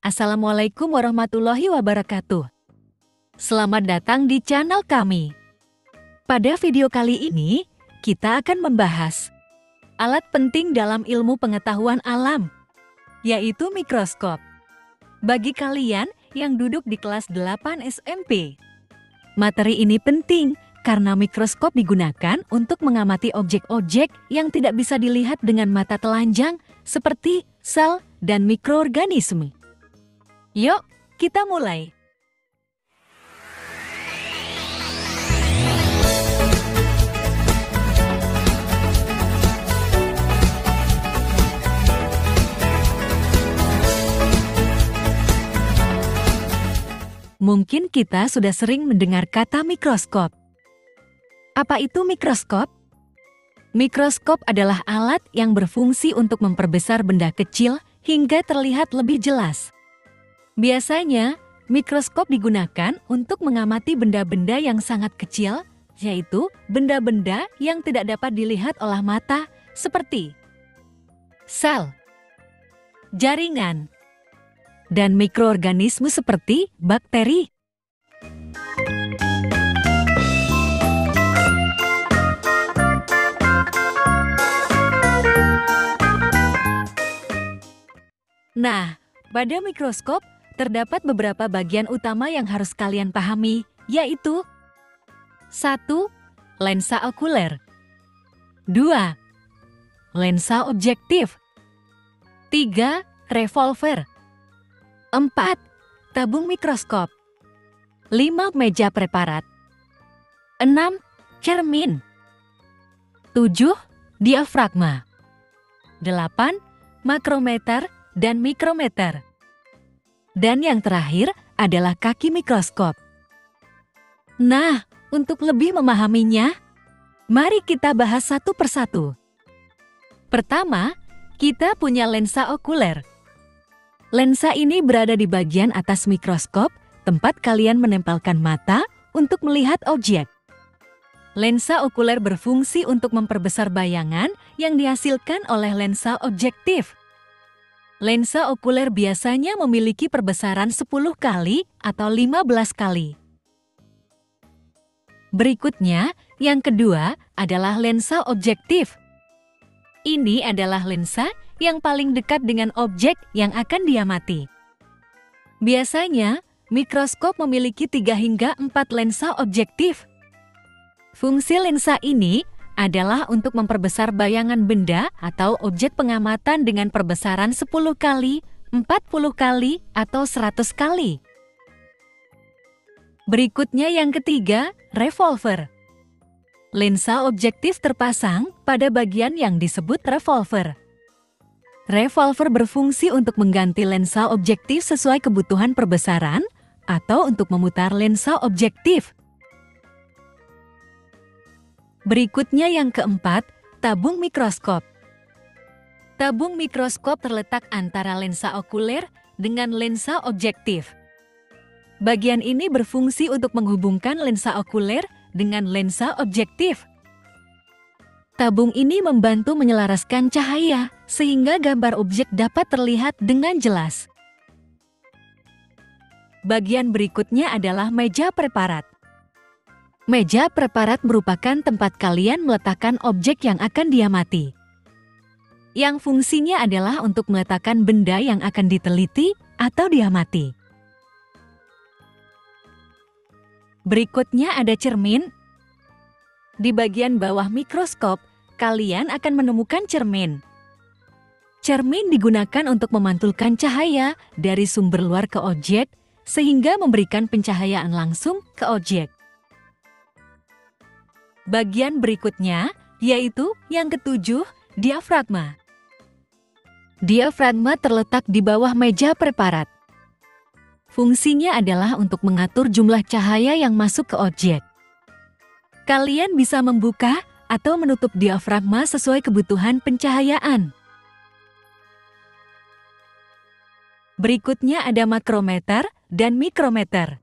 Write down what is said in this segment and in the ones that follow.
Assalamualaikum warahmatullahi wabarakatuh. Selamat datang di channel kami. Pada video kali ini, kita akan membahas alat penting dalam ilmu pengetahuan alam, yaitu mikroskop. Bagi kalian yang duduk di kelas 8 SMP, materi ini penting karena mikroskop digunakan untuk mengamati objek-objek yang tidak bisa dilihat dengan mata telanjang seperti sel dan mikroorganisme. Yuk, kita mulai. Mungkin kita sudah sering mendengar kata mikroskop. Apa itu mikroskop? Mikroskop adalah alat yang berfungsi untuk memperbesar benda kecil hingga terlihat lebih jelas. Biasanya, mikroskop digunakan untuk mengamati benda-benda yang sangat kecil, yaitu benda-benda yang tidak dapat dilihat oleh mata seperti sel, jaringan, dan mikroorganisme seperti bakteri. Nah, pada mikroskop terdapat beberapa bagian utama yang harus kalian pahami, yaitu 1. Lensa okuler 2. Lensa objektif 3. Revolver 4. Tabung mikroskop 5. Meja preparat 6. Cermin 7. Diafragma 8. Makrometer dan mikrometer. Dan yang terakhir adalah kaki mikroskop. Nah, untuk lebih memahaminya, mari kita bahas satu persatu. Pertama, kita punya lensa okuler. Lensa ini berada di bagian atas mikroskop, tempat kalian menempelkan mata untuk melihat objek. Lensa okuler berfungsi untuk memperbesar bayangan yang dihasilkan oleh lensa objektif. Lensa okuler biasanya memiliki perbesaran 10 kali atau 15 kali. Berikutnya, yang kedua adalah lensa objektif. Ini adalah lensa yang paling dekat dengan objek yang akan diamati. Biasanya, mikroskop memiliki 3 hingga 4 lensa objektif. Fungsi lensa ini adalah untuk memperbesar bayangan benda atau objek pengamatan dengan perbesaran 10 kali, 40 kali, atau 100 kali. Berikutnya yang ketiga, revolver. Lensa objektif terpasang pada bagian yang disebut revolver. Revolver berfungsi untuk mengganti lensa objektif sesuai kebutuhan perbesaran atau untuk memutar lensa objektif. Berikutnya yang keempat, tabung mikroskop. Tabung mikroskop terletak antara lensa okuler dengan lensa objektif. Bagian ini berfungsi untuk menghubungkan lensa okuler dengan lensa objektif. Tabung ini membantu menyelaraskan cahaya sehingga gambar objek dapat terlihat dengan jelas. Bagian berikutnya adalah meja preparat. Meja preparat merupakan tempat kalian meletakkan objek yang akan diamati. Yang fungsinya adalah untuk meletakkan benda yang akan diteliti atau diamati. Berikutnya ada cermin. Di bagian bawah mikroskop, kalian akan menemukan cermin. Cermin digunakan untuk memantulkan cahaya dari sumber luar ke objek, sehingga memberikan pencahayaan langsung ke objek. Bagian berikutnya, yaitu yang ketujuh, diafragma. Diafragma terletak di bawah meja preparat. Fungsinya adalah untuk mengatur jumlah cahaya yang masuk ke objek. Kalian bisa membuka atau menutup diafragma sesuai kebutuhan pencahayaan. Berikutnya ada makrometer dan mikrometer.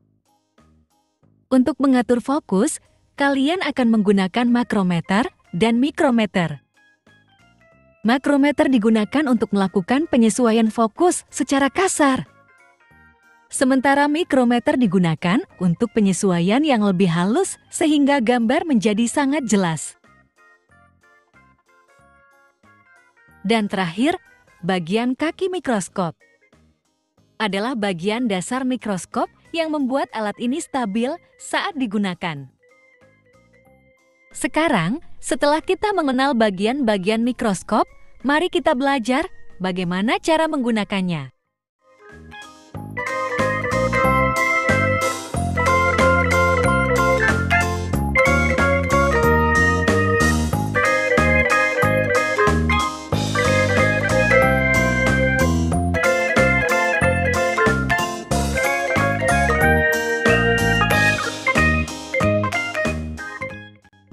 Untuk mengatur fokus, kalian akan menggunakan makrometer dan mikrometer. Makrometer digunakan untuk melakukan penyesuaian fokus secara kasar. Sementara mikrometer digunakan untuk penyesuaian yang lebih halus sehingga gambar menjadi sangat jelas. Dan terakhir, bagian kaki mikroskop adalah bagian dasar mikroskop yang membuat alat ini stabil saat digunakan. Sekarang, setelah kita mengenal bagian-bagian mikroskop, mari kita belajar bagaimana cara menggunakannya.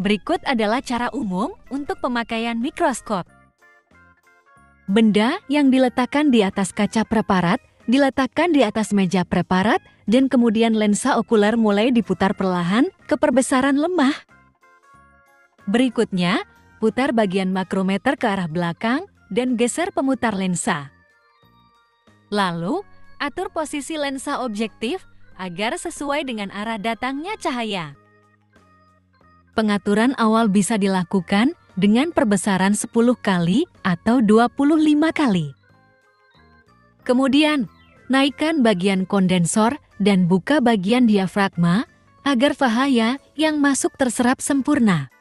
Berikut adalah cara umum untuk pemakaian mikroskop. Benda yang diletakkan di atas kaca preparat diletakkan di atas meja preparat dan kemudian lensa okuler mulai diputar perlahan ke perbesaran lemah. Berikutnya, putar bagian makrometer ke arah belakang dan geser pemutar lensa. Lalu, atur posisi lensa objektif agar sesuai dengan arah datangnya cahaya. Pengaturan awal bisa dilakukan dengan perbesaran 10 kali atau 25 kali. Kemudian, naikkan bagian kondensor dan buka bagian diafragma agar cahaya yang masuk terserap sempurna.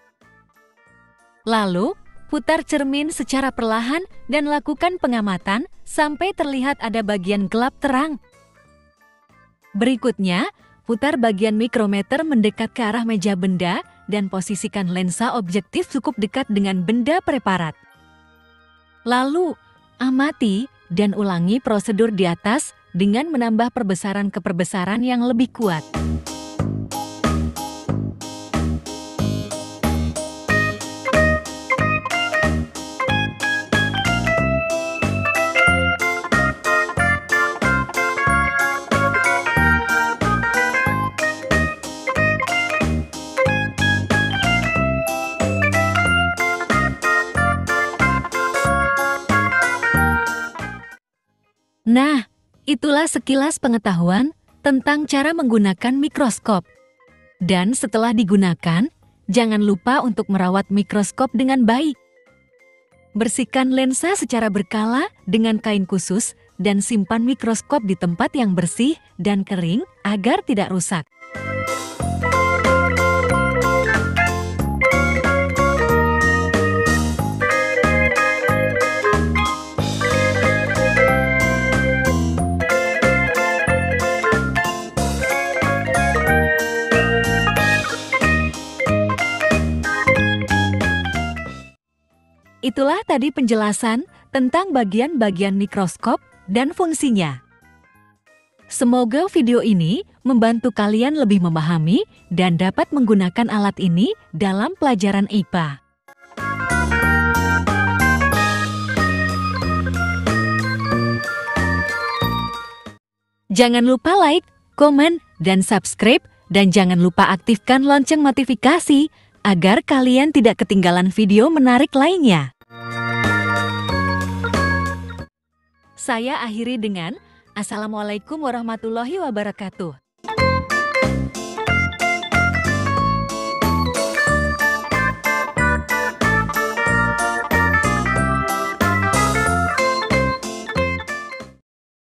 Lalu, putar cermin secara perlahan dan lakukan pengamatan sampai terlihat ada bagian gelap terang. Berikutnya, putar bagian mikrometer mendekat ke arah meja benda dan posisikan lensa objektif cukup dekat dengan benda preparat. Lalu, amati dan ulangi prosedur di atas dengan menambah perbesaran ke perbesaran yang lebih kuat. Nah, itulah sekilas pengetahuan tentang cara menggunakan mikroskop. Dan setelah digunakan, jangan lupa untuk merawat mikroskop dengan baik. Bersihkan lensa secara berkala dengan kain khusus dan simpan mikroskop di tempat yang bersih dan kering agar tidak rusak. Itulah tadi penjelasan tentang bagian-bagian mikroskop dan fungsinya. Semoga video ini membantu kalian lebih memahami dan dapat menggunakan alat ini dalam pelajaran IPA. Jangan lupa like, komen, dan subscribe, dan jangan lupa aktifkan lonceng notifikasi agar kalian tidak ketinggalan video menarik lainnya. Saya akhiri dengan Assalamualaikum warahmatullahi wabarakatuh.